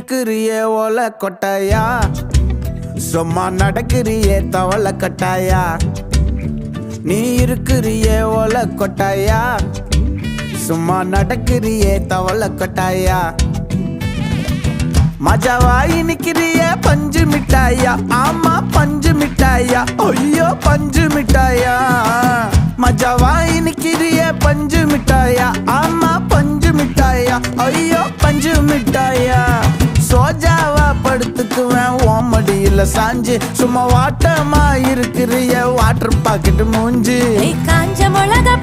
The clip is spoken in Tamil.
இருக்கிறியே ஓலை கொட்டாயா, சும்மா நடக்கிறியே தவளை கட்டாயா. நீ இருக்கிறியே ஓலை கொட்டாயா, சும்மா நடக்கிறியே தவளை கட்டாயா. மஜாவாய் நிக்கிறிய பஞ்சு மிட்டாயா, ஆமா பஞ்சு மிட்டாயா, ஐயோ பஞ்சு மிட்டாயா. மஜாவாய் நிக்கிறிய பஞ்சு மிட்டாயா, ஆமா பஞ்சு மிட்டாயா, ஐயோ பஞ்சு மிட்டாயா. சோஜாவா படுத்துக்குவேன் ஓமடியில சாஞ்சு, சும்மா வாட்டமா இருக்கிறிய வாட்டர் பாக்கெட் மூஞ்சி. காஞ்ச மிளகா